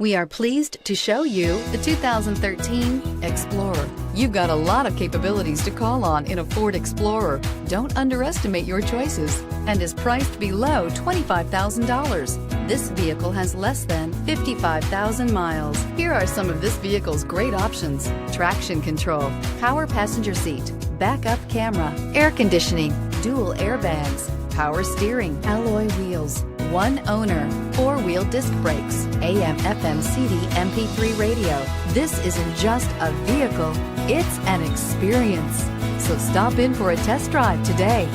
We are pleased to show you the 2013 Explorer. You've got a lot of capabilities to call on in a Ford Explorer. Don't underestimate your choices, and is priced below $25,000. This vehicle has less than 55,000 miles. Here are some of this vehicle's great options: traction control, power passenger seat, backup camera, air conditioning, dual airbags, power steering, alloy wheels, one owner, four-wheel disc brakes, AM/FM CD MP3 radio. This isn't just a vehicle, it's an experience. So stop in for a test drive today.